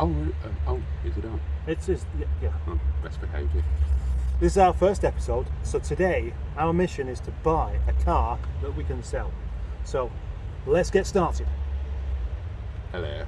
Is it on? It's just, yeah. Oh, best behaviour. This is our first episode, so today our mission is to buy a car that we can sell. So let's get started. Hello.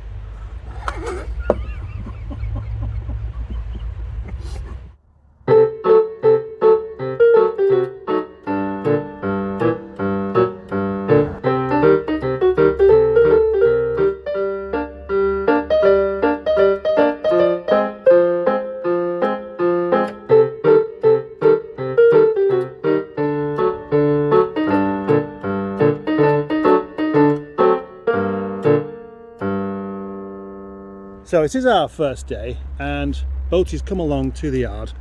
So it is our first day, and Boaty's come along to the yard,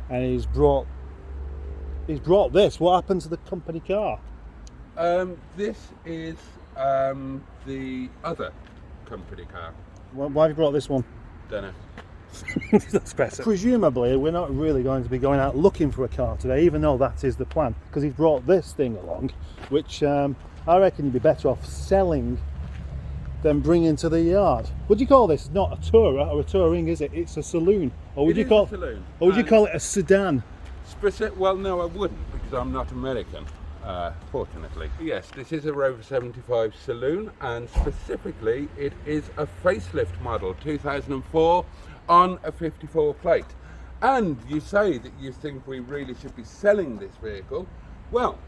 and he's brought this. What happened to the company car? This is the other company car. Why have you brought this one? Dunno. That's better. Presumably, we're not really going to be going out looking for a car today, even though that is the plan, because he's brought this thing along, which I reckon you'd be better off selling than bringing to the yard. Would you call this not a tourer or a touring, is it? It's a saloon. Or would you call it a sedan? Well, no, I wouldn't, because I'm not American, fortunately. Yes, this is a Rover 75 saloon, and specifically it is a facelift model, 2004, on a 54 plate. And you say that you think we really should be selling this vehicle. Well,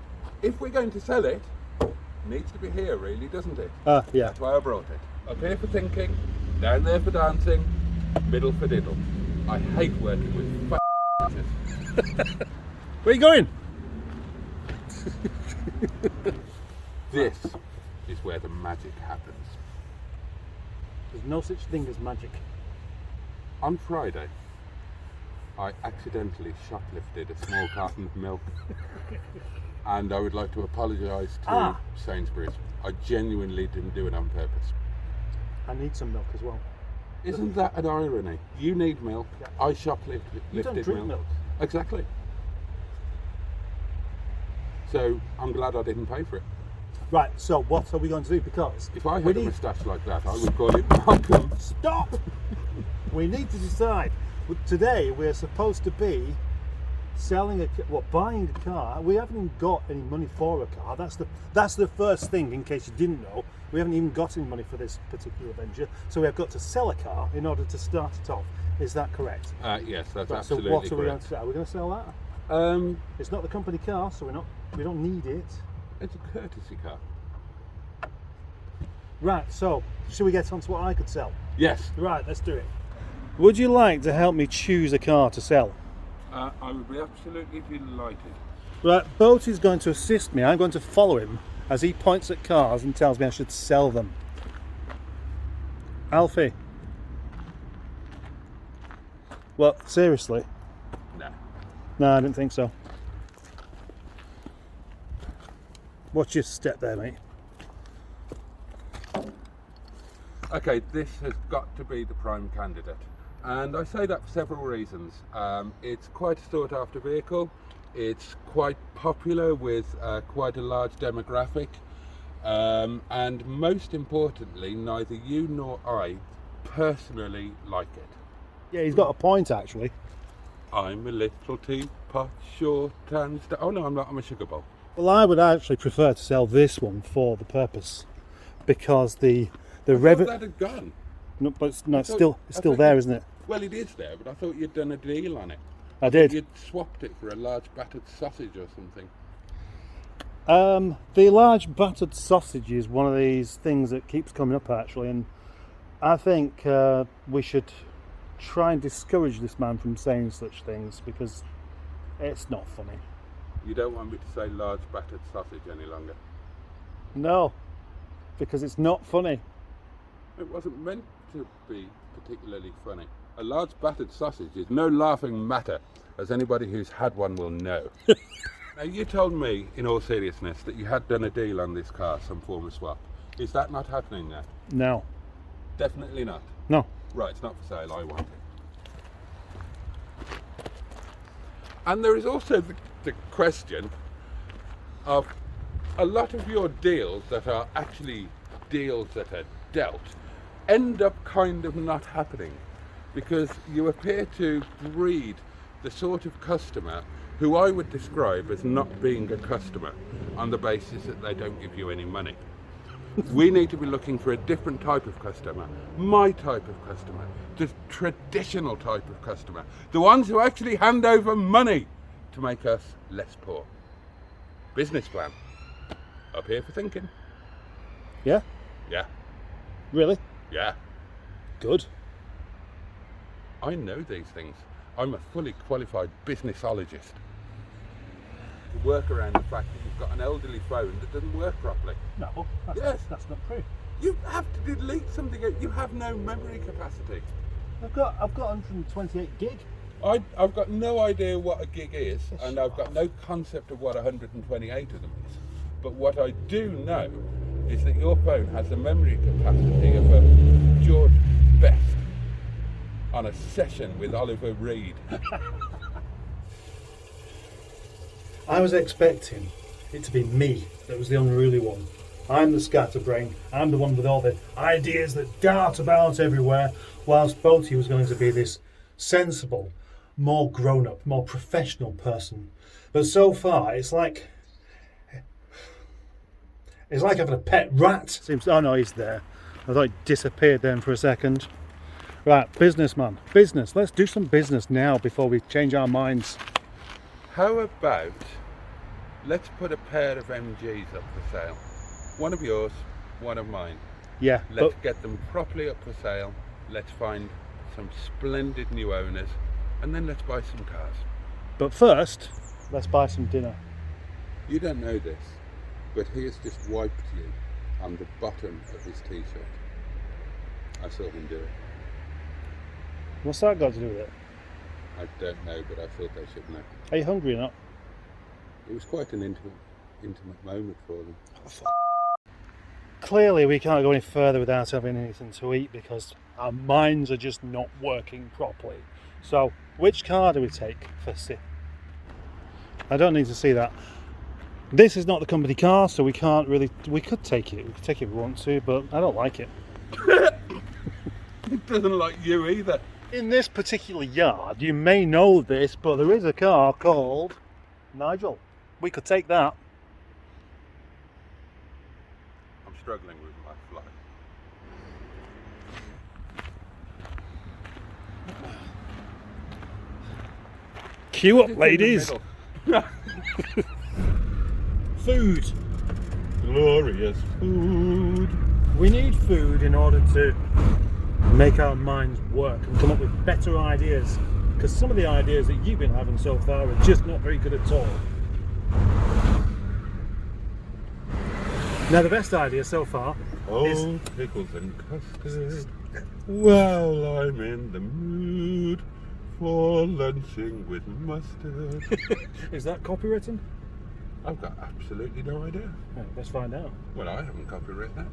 if we're going to sell it, needs to be here, really, doesn't it? Yeah. That's why I brought it. Up here for thinking, down there for dancing, middle for diddle. I hate working with bitches. Where are you going? This is where the magic happens. There's no such thing as magic. On Friday, I accidentally shoplifted a small carton of milk. And I would like to apologise to Sainsbury's. I genuinely didn't do it on purpose. I need some milk as well. Isn't that an irony? You need milk, Yeah. I shoplifted You don't drink milk. Exactly. So I'm glad I didn't pay for it. Right, so what are we going to do? Because If I had a moustache like that, I would call it Malcolm. Stop! We need to decide. Today we're supposed to be buying a car. We haven't even got any money for a car. That's the first thing, in case you didn't know. We haven't even got any money for this particular venture, so we have got to sell a car in order to start it off. Is that correct? Yes, that's Right, absolutely so what are we going correct. to sell? Are we going to sell that? It's not the company car, so we don't need it. It's a courtesy car. Right, so should we get on to what I could sell? Yes. Right, let's do it. Would you like to help me choose a car to sell? I would be absolutely delighted. Right, Boaty's going to assist me. I'm going to follow him as he points at cars and tells me I should sell them. Alfie. Well, seriously? No. No, I didn't think so. Watch your step there, mate. Okay, this has got to be the prime candidate. And I say that for several reasons. It's quite a sought after vehicle. It's quite popular with quite a large demographic. And most importantly, neither you nor I personally like it. Yeah, he's got a point, actually. I'm a little teapot, short and... Oh no, I'm not. I'm a sugar bowl. Well, I would actually prefer to sell this one for the purpose, because the I revenue. thought that had gone. No, but it's I still thought there, you- isn't it? Well, it is there, but I thought you'd done a deal on it. I did. You'd swapped it for a large battered sausage or something. The large battered sausage is one of these things that keeps coming up, actually, and I think we should try and discourage this man from saying such things, because it's not funny. You don't want me to say large battered sausage any longer. No, because it's not funny. It wasn't meant to be particularly funny. A large battered sausage is no laughing matter, as anybody who's had one will know. Now, you told me, in all seriousness, that you had done a deal on this car, some form of swap. Is that not happening now? No. Definitely not. No. Right, it's not for sale, I want it. And there is also the question of a lot of your deals that are actually deals that are dealt end up kind of not happening. because you appear to breed the sort of customer who I would describe as not being a customer on the basis that they don't give you any money. We need to be looking for a different type of customer, my type of customer, the traditional type of customer, the ones who actually hand over money to make us less poor. Business plan. Up here for thinking. Yeah? Yeah. Really? Yeah. Good. I know these things. I'm a fully qualified businessologist. To work around the fact that you've got an elderly phone that doesn't work properly. No, that's not true. You have to delete something. You have no memory capacity. I've got 128 gig. I've got no idea what a gig is, and I've got no concept of what 128 of them is. But what I do know is that your phone has the memory capacity of a George Best on a session with Oliver Reed. I was expecting it to be me that was the unruly one. I'm the scatterbrain. I'm the one with all the ideas that dart about everywhere, whilst Boaty was going to be this sensible, more grown-up, more professional person. But so far, it's like having a pet rat. Oh no, he's there. I thought he disappeared then for a second. Right, businessman, business. Let's do some business now before we change our minds. How about let's put a pair of MGs up for sale? One of yours, one of mine. Yeah. Let's get them properly up for sale. Let's find some splendid new owners, and then let's buy some cars. But first, let's buy some dinner. You don't know this, but he has just wiped you on the bottom of his t-shirt. I saw him do it. What's that got to do with it? I don't know, but I thought they should know. Are you hungry or not? It was quite an intimate moment for them. Clearly we can't go any further without having anything to eat because our minds are just not working properly. So, which car do we take for sip? I don't need to see that. This is not the company car, so we can't really... We could take it. We could take it if we want to, but I don't like it. It doesn't like you either. In this particular yard, you may know this, but there is a car called Nigel. We could take that. I'm struggling with my flight. Queue up, ladies. Food. Glorious food. We need food in order to make our minds work and come up with better ideas, because some of the ideas that you've been having so far are just not very good at all. Now the best idea so far is pickles and custard. Well, I'm in the mood for lunching with mustard. Is that copywritten? I've got absolutely no idea. Oh, let's find out. Well, I haven't copywritten that.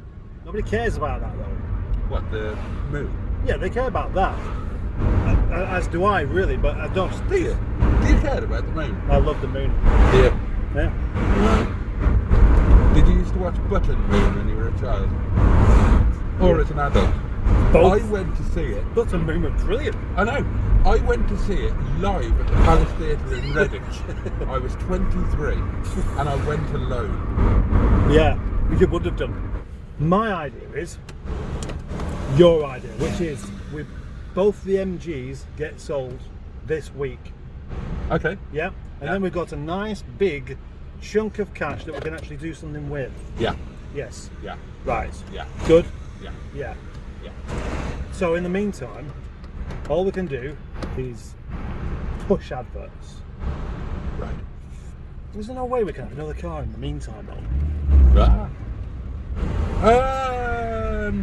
Nobody cares about that though. What, the moon? Yeah, they care about that. As do I, really, but I don't. Do you care about the moon? I love the moon. Yeah. Yeah. Did you used to watch Button Moon when you were a child? Or as an adult? Both. I went to see it. Button Moon was brilliant. I know. I went to see it live at the Palace Theatre in Reading. I was 23 and I went alone. Yeah, you would have done. My idea is your idea, which is with both the MGs get sold this week. Okay. Yeah? And then we've got a nice big chunk of cash that we can actually do something with. Yeah. Yes. Yeah. Right. Yeah. Good? Yeah. Yeah. Yeah. So in the meantime, all we can do is push adverts. Right. There's no way we can have another car in the meantime though. Right.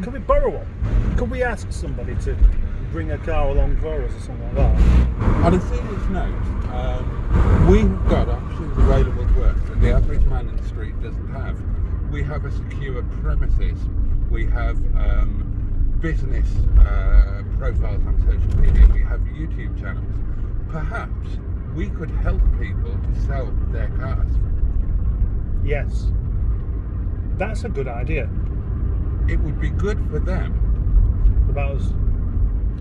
Could we borrow one? Could we ask somebody to bring a car along for us or something like that? On a serious note, we've got options available to us that the average man in the street doesn't have. We have a secure premises. We have business profiles on social media. We have YouTube channels. Perhaps we could help people to sell their cars. Yes. That's a good idea. It would be good for them. About us.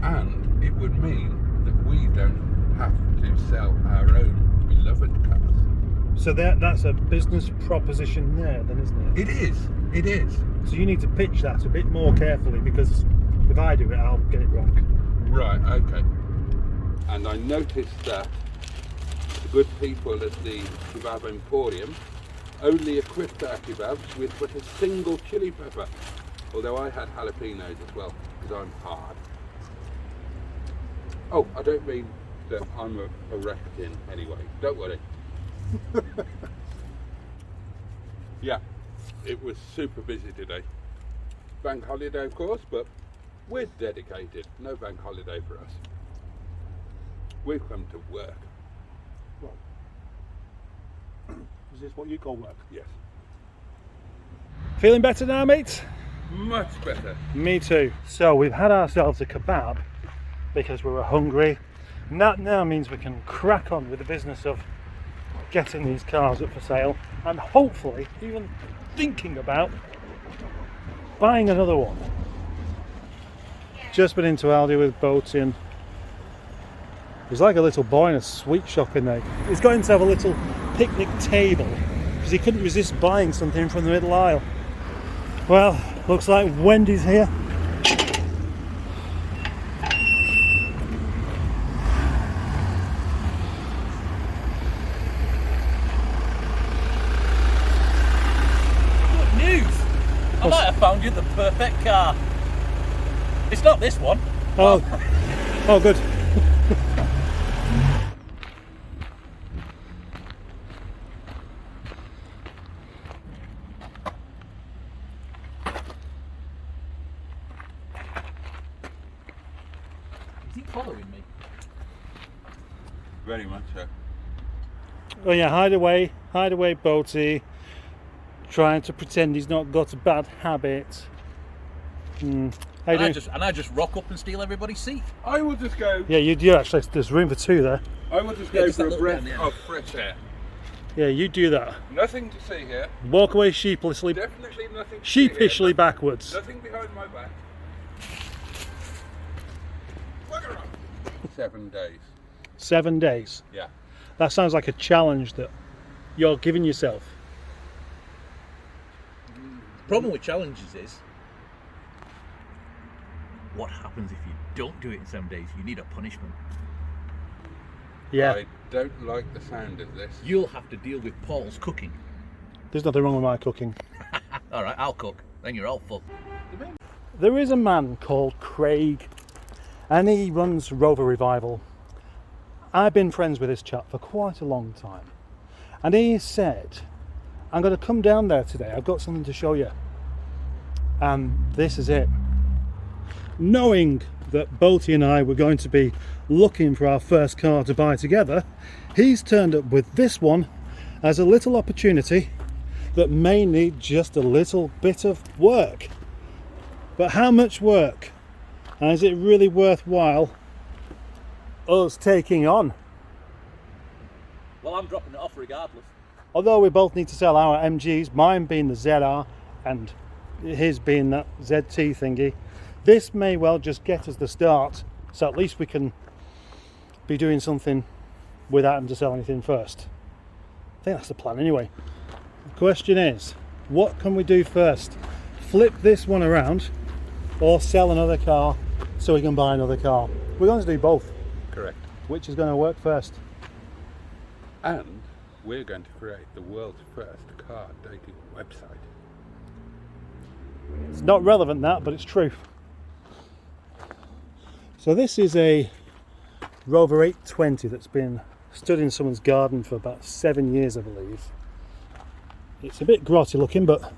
And it would mean that we don't have to sell our own beloved cars. So that's a business proposition there then, isn't it? It is. So you need to pitch that a bit more carefully, because if I do it, I'll get it wrong. Right, okay. And I noticed that the good people at the Kebab Emporium only equipped our kebabs with but a single chili pepper. Although I had jalapenos as well, because I'm hard. Oh, I don't mean that I'm a wreck-in anyway, don't worry. Yeah, it was super busy today. Bank holiday of course, but we're dedicated. No bank holiday for us. We've come to work. Well, is this what you call work? Yes. Feeling better now, mate? Much better. Me too. So we've had ourselves a kebab because we were hungry, and that now means we can crack on with the business of getting these cars up for sale, and hopefully even thinking about buying another one. Just been into Aldi with Boaty, and he's like a little boy in a sweet shop in there. He's got him to have a little picnic table because he couldn't resist buying something from the middle aisle. Well, looks like Wendy's here. Good news! I might have found you the perfect car. It's not this one. Oh, good. Is he following me? Very much so. Oh yeah, hide away, Boaty. Trying to pretend he's not got a bad habit. How you doing? And I just rock up and steal everybody's seat. I will just go. Yeah, you do actually. There's room for two there. I will just Yeah, go just for that a little breath down there. of fresh air. Yeah, you do that. Nothing to see here. Walk away sheepishly, Definitely nothing. To see here. sheepishly backwards. Nothing behind my back. Bugger off. 7 days. 7 days. Yeah. That sounds like a challenge that you're giving yourself. The problem with challenges is, what happens if you don't do it in 7 days? You need a punishment. Yeah, I don't like the sound of this. You'll have to deal with Paul's cooking. there's nothing wrong with my cooking. All right, I'll cook. Then you're all full. There is a man called Craig, and he runs Rover Revival. I've been friends with this chap for quite a long time, and he said, I'm going to come down there today, I've got something to show you. And this is it. Knowing that Boaty and I were going to be looking for our first car to buy together, he's turned up with this one as a little opportunity that may need just a little bit of work. But how much work? And is it really worthwhile us taking on? Well, I'm dropping it off regardless. Although we both need to sell our MGs, mine being the ZR and his being that ZT thingy, this may well just get us the start, so at least we can be doing something without having to sell anything first. I think that's the plan anyway. The question is, what can we do first? Flip this one around or sell another car so we can buy another car? We're going to do both. Correct. Which is going to work first? And we're going to create the world's first car dating website. It's not relevant that, but it's true. So this is a Rover 820 that's been stood in someone's garden for about 7 years, I believe. It's a bit grotty looking, but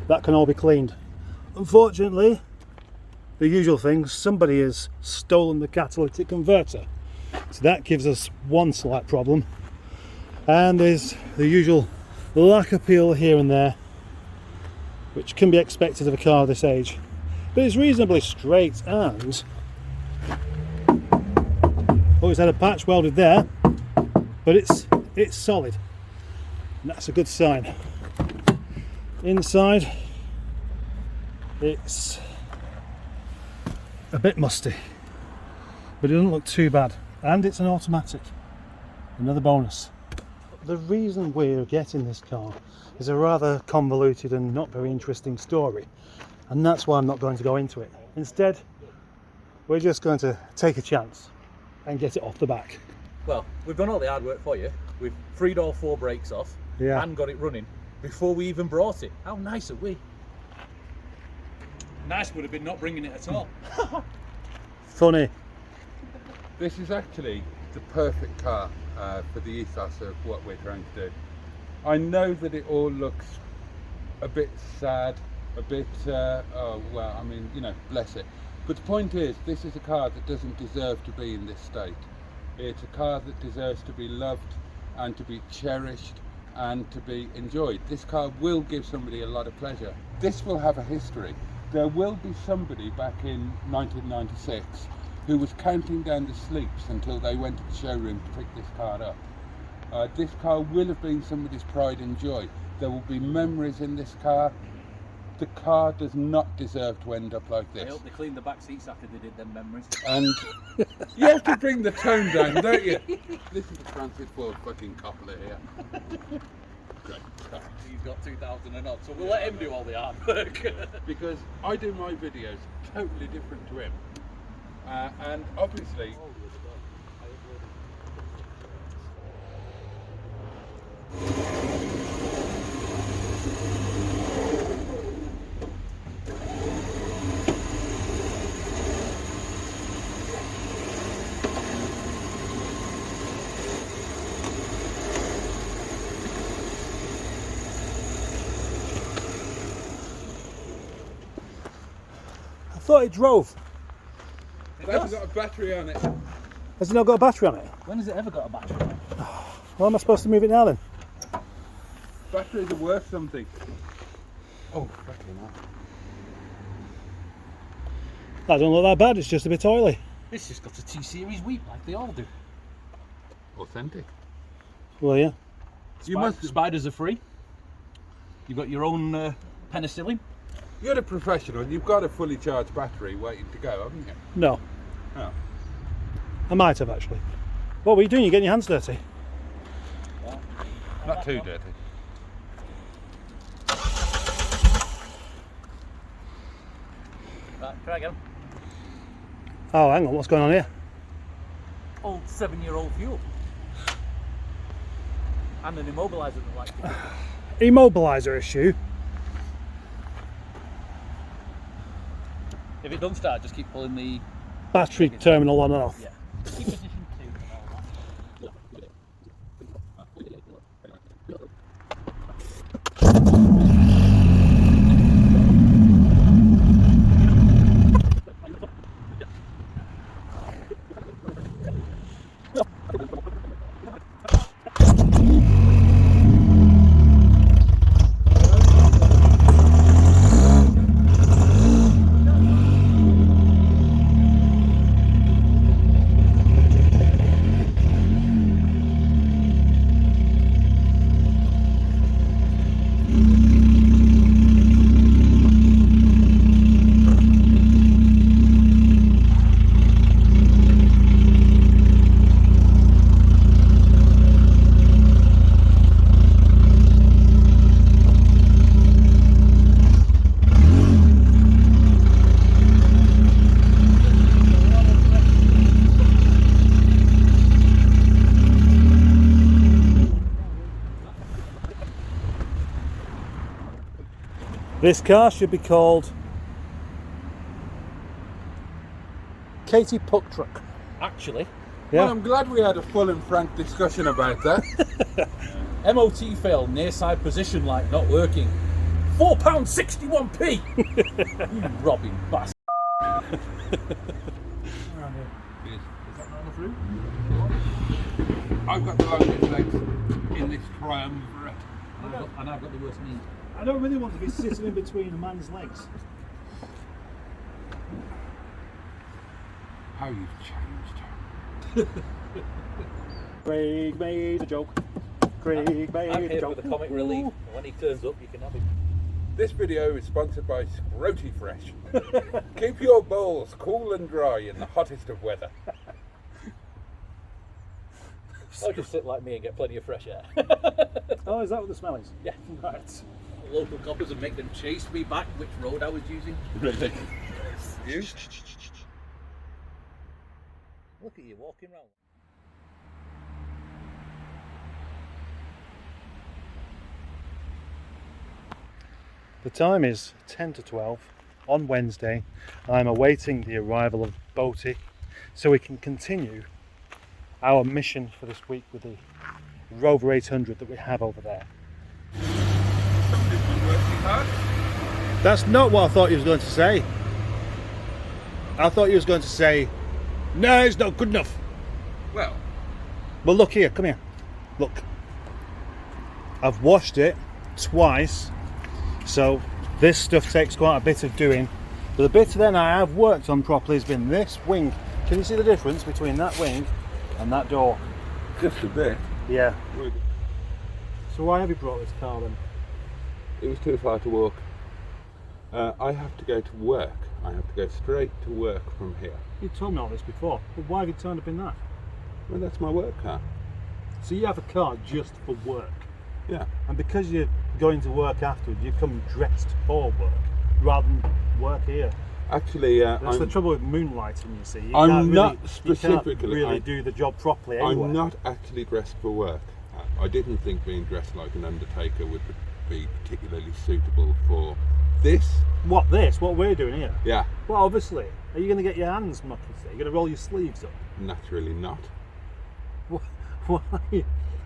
that can all be cleaned. Unfortunately, the usual thing, somebody has stolen the catalytic converter. So that gives us one slight problem. And there's the usual lack appeal here and there, which can be expected of a car this age. But it's reasonably straight, and it's had a patch welded there, but it's solid. And that's a good sign. Inside, it's a bit musty. but it doesn't look too bad. And it's an automatic. Another bonus. The reason we're getting this car is a rather convoluted and not very interesting story, and that's why I'm not going to go into it. Instead, we're just going to take a chance and get it off the back. Well, we've done all the hard work for you. We've freed all 4 brakes off and got it running before we even brought it. How nice are we? Nice would have been not bringing it at all. Funny. This is actually the perfect car for the ethos of what we're trying to do. I know that it all looks a bit sad, a bit, oh well, I mean, you know, bless it. But the point is, this is a car that doesn't deserve to be in this state. It's a car that deserves to be loved and to be cherished and to be enjoyed. This car will give somebody a lot of pleasure. This will have a history. There will be somebody back in 1996 who was counting down the sleeps until they went to the showroom to pick this car up. This car will have been somebody's pride and joy. There will be memories in this car. The car does not deserve to end up like this. I hope they cleaned the back seats after they did them memories. And you have to bring the tone down, don't you? Listen to Francis Ford fucking Coppola here. Great. He's got 2,000 and odd, so we'll let him do all the hard work. Because I do my videos totally different to him. And obviously... I thought it drove. It hasn't got a battery on it. Has it not got a battery on it? When has it ever got a battery on it? Well, am I supposed to move it now then? Batteries are worth something. Oh, fucking hell. That don't look that bad, it's just a bit oily. It's just got a T-Series weep like they all do. Authentic. Well, yeah. Spiders are free. You've got your own penicillin. You're a professional, you've got a fully charged battery waiting to go, haven't you? No. Oh. I might have actually. What were you doing? You're getting your hands dirty? Not too dirty. Right, try again. Oh, hang on, what's going on here? Old 7-year-old fuel. And an immobiliser that likes to Immobiliser issue. If it doesn't start, just keep pulling the Battery terminal on and off. Yeah. Keep position 2 and all that. This car should be called Katie Puck Truck. Actually, Yeah. Well, I'm glad we had a full and frank discussion about that. MOT fail, near side position light not working. £4.61p! You robbing bastard. I've got the longest legs in this triumvirate. And I've got the worst knee. I don't really want to be sitting in between a man's legs. How you've changed. Craig made a joke. Craig I'm made a here joke. for the comic relief. And when he turns up, you can have him. This video is sponsored by Scroty Fresh. Keep your bowls cool and dry in the hottest of weather. Or just sit like me and get plenty of fresh air. Oh, is that what the smell is? Yeah. Right. Local coppers and make them chase me back which road I was using. Really? You? Look at you walking round. The time is 10 to 12 on Wednesday. I'm awaiting the arrival of Boaty so we can continue our mission for this week with the Rover 800 that we have over there. Somebody's been working hard. That's not what I thought you was going to say. I thought you was going to say, no, it's not good enough. Well, Well, look here, come here. Look. I've washed it twice, so this stuff takes quite a bit of doing. But the bit then I have worked on properly has been this wing. Can you see the difference between that wing and that door? just a bit. Yeah. So why have you brought this car then? It was too far to walk. I have to go to work. I have to go straight to work from here. You told me all this before, but why have you turned up in that? Well, that's my work car. So you have a car just for work, Yeah. and because you're going to work afterwards, you come dressed for work rather than work here. Actually, That's the trouble with moonlighting, you see. You I'm can't not really, specifically- You can't really do the job properly anyway. I'm not actually dressed for work. I didn't think being dressed like an undertaker would be particularly suitable for this. What this? What we're doing here? Yeah, Well, obviously. Are you going to get your hands mucky? You're going to roll your sleeves up? naturally not. Why?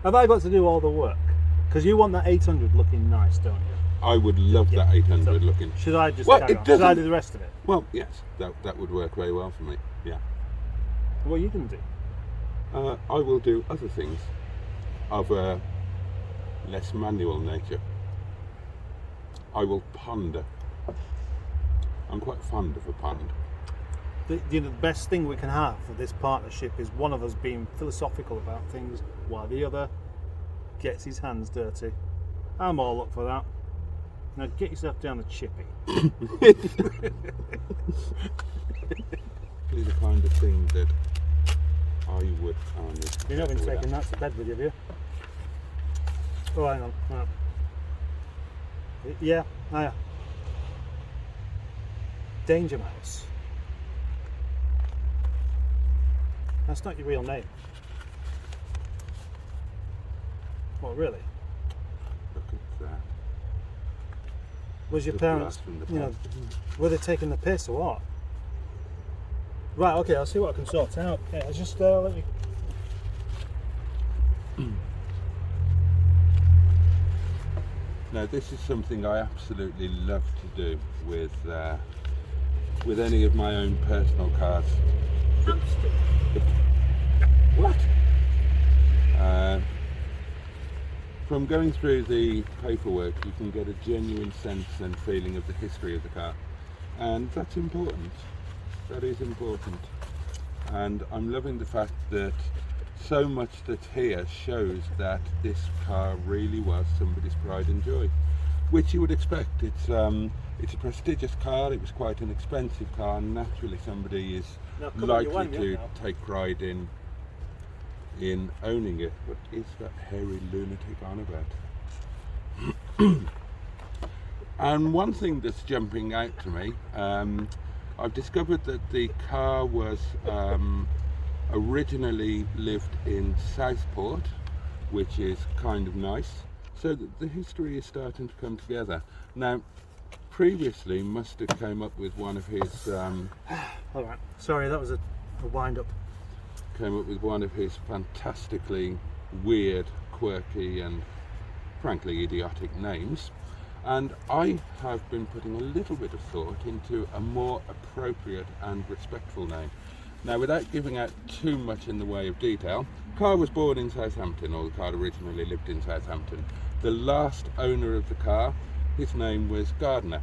Have I got to do all the work? Because you want that 800 looking nice, don't you? I would love Yeah. that 800 So, looking. Should I just Well, carry it on? Should I doesn't- do the rest of it? Well, yes, that would work very well for me. Yeah. What are you going to do? I will do other things of a less manual nature. I will ponder. I'm quite fond of a pond. The best thing we can have for this partnership is one of us being philosophical about things while the other gets his hands dirty. I'm all up for that. Now get yourself down the chippy. These are the kind of things that I would You've not been taking that to bed with you, have you? Oh, hang on. Hang on. Yeah, hiya. Danger Mouse. That's not your real name. What, really? Look at that. Was your The parents, blast from the you know, past. were they taking the piss or what? Right, okay, I'll see what I can sort out. Yeah, I'll just let me. Now, this is something I absolutely love to do with any of my own personal cars. What? From going through the paperwork, you can get a genuine sense and feeling of the history of the car, and that's important. That is important, and I'm loving the fact that so much that's here shows that this car really was somebody's pride and joy, which you would expect. It's a prestigious car. It was quite an expensive car, and naturally somebody is Now, come on, you likely won, to yeah, now. take pride in owning it. What is that hairy lunatic on about? And one thing that's jumping out to me, I've discovered that the car was originally lived in Southport, which is kind of nice. So the history is starting to come together. Now, previously Mustard came up with one of his Alright, sorry, that was a wind up. fantastically weird, quirky and frankly idiotic names, and I have been putting a little bit of thought into a more appropriate and respectful name. Now, without giving out too much in the way of detail, the car was born in Southampton, or the car originally lived in Southampton. The last owner of the car, his name was Gardner.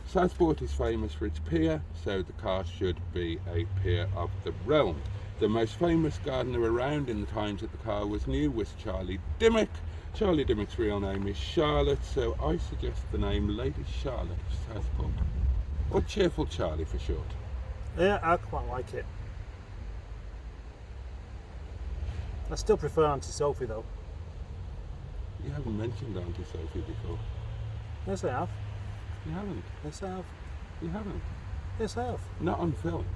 Southport is famous for its pier, so the car should be a pier of the realm. The most famous gardener around in the times that the car was new was Charlie Dimmock. Charlie Dimmock's real name is Charlotte, so I suggest the name Lady Charlotte of Southport, or Cheerful Charlie for short. Yeah, I quite like it. I still prefer Auntie Sophie though. You haven't mentioned Auntie Sophie before. Yes, I have. You haven't. Yes, I have. You haven't. Yes, I have. Not on film.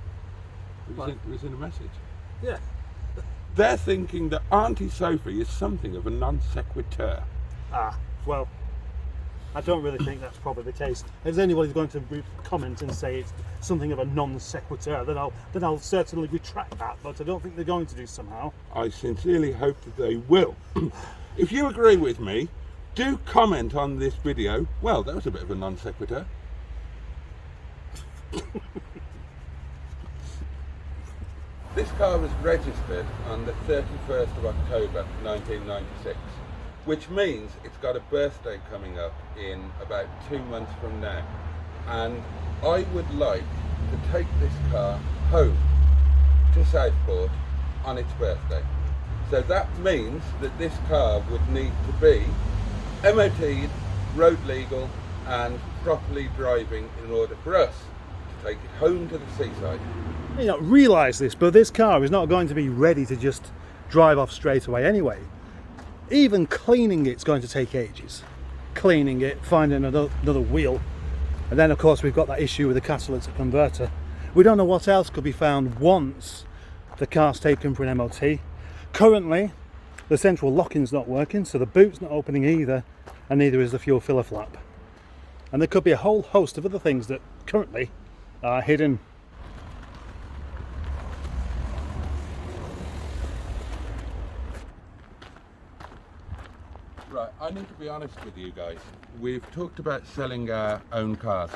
It was in a message. Yeah. They're thinking that Auntie Sophie is something of a non sequitur. Ah, well, I don't really think that's probably the case. If anybody's going to comment and say it's something of a non sequitur, then I'll certainly retract that. But I don't think they're going to do somehow. I sincerely hope that they will. If you agree with me, do comment on this video. Well, that was a bit of a non sequitur. This car was registered on the 31st of October 1996, which means it's got a birthday coming up in about 2 months from now. And I would like to take this car home to Southport on its birthday. So that means that this car would need to be MOT'd, road legal and properly driving in order for us to take it home to the seaside. You don't realise this, but this car is not going to be ready to just drive off straight away anyway. Even cleaning it's going to take ages. Cleaning it, finding another wheel. And then of course we've got that issue with the catalytic converter. We don't know what else could be found once the car's taken for an MOT. Currently, the central locking's not working, so the boot's not opening either, and neither is the fuel filler flap. And there could be a whole host of other things that currently are hidden. Right, I need to be honest with you guys. We've talked about selling our own cars.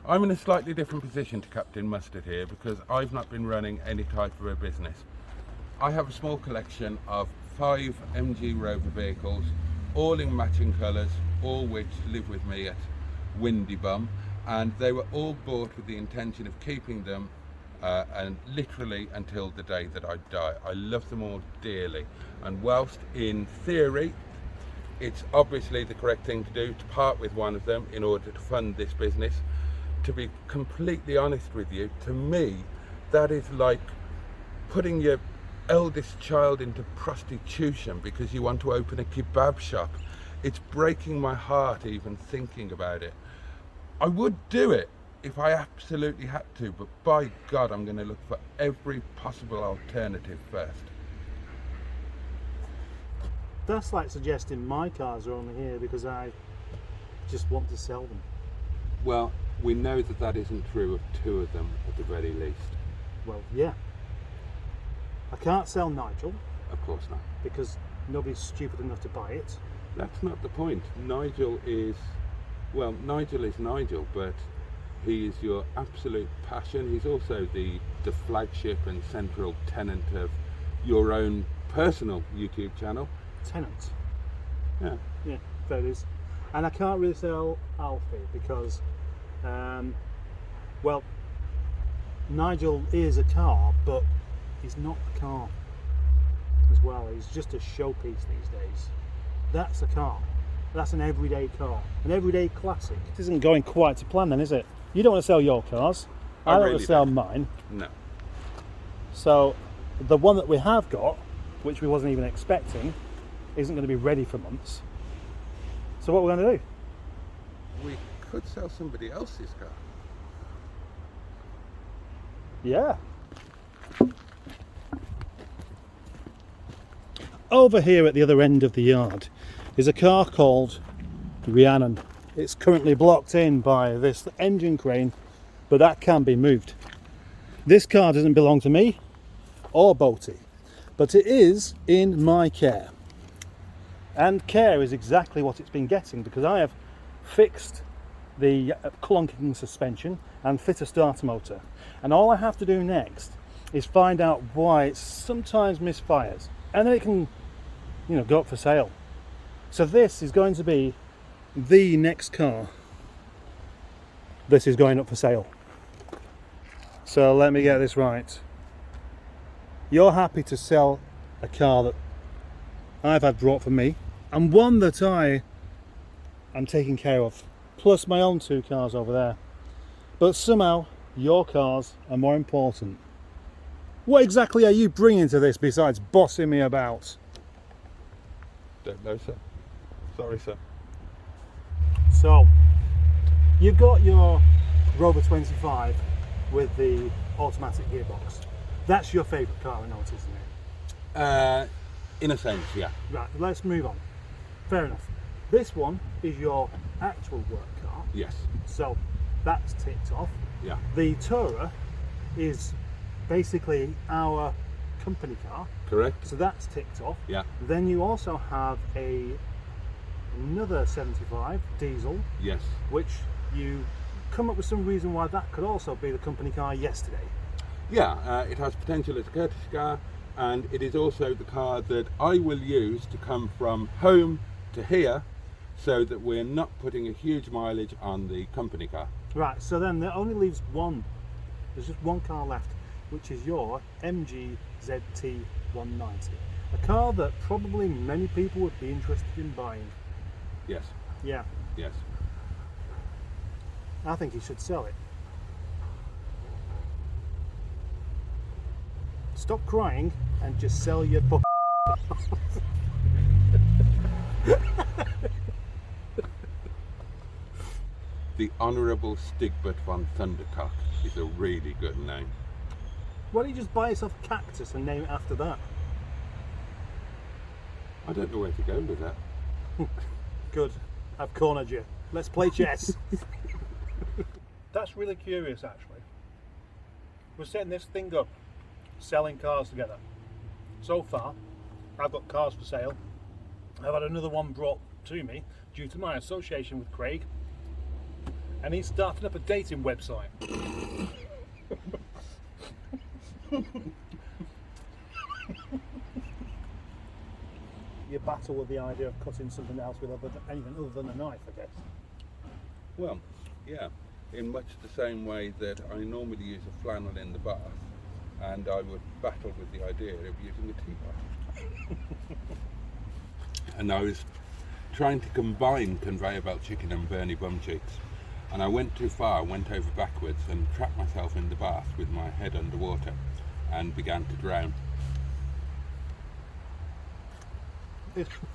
I'm in a slightly different position to Captain Mustard here because I've not been running any type of a business. I have a small collection of 5 MG Rover vehicles, all in matching colours, all which live with me at Wendy Bum, and they were all bought with the intention of keeping them and literally until the day that I die. I love them all dearly, and whilst in theory it's obviously the correct thing to do to part with one of them in order to fund this business, to be completely honest with you, to me that is like putting your eldest child into prostitution because you want to open a kebab shop. It's breaking my heart even thinking about it. I would do it if I absolutely had to, but by God, I'm going to look for every possible alternative first. That's like suggesting my cars are only here because I just want to sell them. Well, we know that that isn't true of 2 of them at the very least. Well, yeah. I can't sell Nigel. Of course not. Because nobody's stupid enough to buy it. That's not the point. Nigel is Nigel, but he is your absolute passion. He's also the flagship and central tenant of your own personal YouTube channel. Tenant? Yeah. Yeah, there it is. And I can't really sell Alfie because, well, Nigel is a car, but he's not a car as well. He's just a showpiece these days. That's a car. That's an everyday car. An everyday classic. It isn't going quite to plan then, is it? You don't want to sell your cars. I don't want to sell mine. No. So the one that we have got, which we wasn't even expecting, isn't going to be ready for months. So what we're going to do? We could sell somebody else's car. Yeah. Over here at the other end of the yard is a car called Rhiannon. It's currently blocked in by this engine crane, but that can be moved. This car doesn't belong to me or Boaty, but it is in my care. And care is exactly what it's been getting because I have fixed the clunking suspension and fit a starter motor. And all I have to do next is find out why it sometimes misfires. And then it can, go up for sale. So this is going to be the next car. This is going up for sale. So let me get this right. You're happy to sell a car that I've had brought for me, and one that I am taking care of, plus my own 2 cars over there. But somehow your cars are more important. What exactly are you bringing to this besides bossing me about? Don't know, sir. Sorry, sir. So, you've got your Rover 25 with the automatic gearbox. That's your favourite car, I notice, isn't it? In a sense, yeah. Right, let's move on. Fair enough. This one is your actual work car. Yes. So, that's ticked off. Yeah. The Tourer is basically our company car. Correct. So that's ticked off. Yeah. Then you also have another 75 diesel. Yes. Which you come up with some reason why that could also be the company car yesterday. Yeah, it has potential as a courtesy car, and it is also the car that I will use to come from home to here, so that we're not putting a huge mileage on the company car. Right, so then there only leaves one. There's just one car left, which is your MG ZT 190. A car that probably many people would be interested in buying. Yes. Yeah. Yes. I think you should sell it. Stop crying and just sell your book. The Honourable Stigbert von Thundercock is a really good name. Why don't you just buy yourself a cactus and name it after that? I don't know where to go with that. Good. I've cornered you. Let's play chess. That's really curious, actually. We're setting this thing up, selling cars together. So far, I've got cars for sale. I've had another one brought to me due to my association with Craig, and he's starting up a dating website. You battle with the idea of cutting something else with anything other than a knife, I guess. Well, yeah, in much the same way that I normally use a flannel in the bath, and I would battle with the idea of using a teapot. And I was trying to combine conveyor belt chicken and Bernie bum cheeks, and I went too far, went over backwards and trapped myself in the bath with my head underwater and began to drown.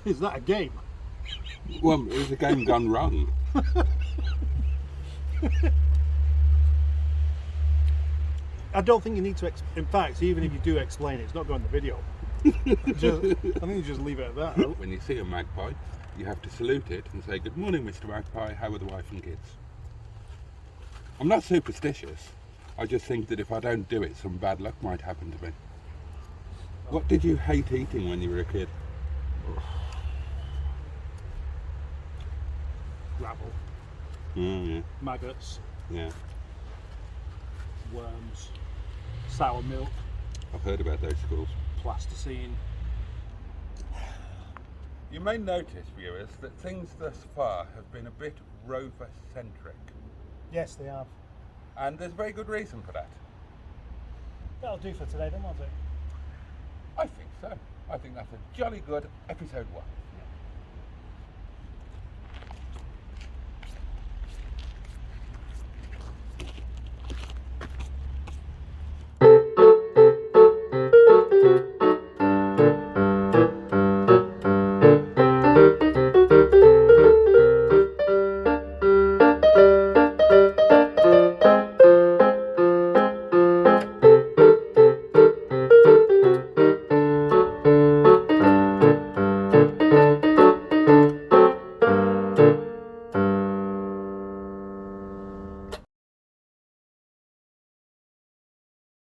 Is that a game? Well, it was a game gone wrong. I don't think you need to. In fact, even if you do explain it, it's not going in the video. I think you just leave it at that. When you see a magpie, you have to salute it and say, "Good morning, Mr. Magpie. How are the wife and kids?" I'm not superstitious. I just think that if I don't do it, some bad luck might happen to me. What did you hate eating when you were a kid? Gravel, Yeah. maggots, Yeah. worms, sour milk, I've heard about those schools. plasticine. You may notice, viewers, that things thus far have been a bit Rover-centric. Yes, they have. And there's a very good reason for that. That'll do for today, then, won't it? I think so. I think that's a jolly good episode 1.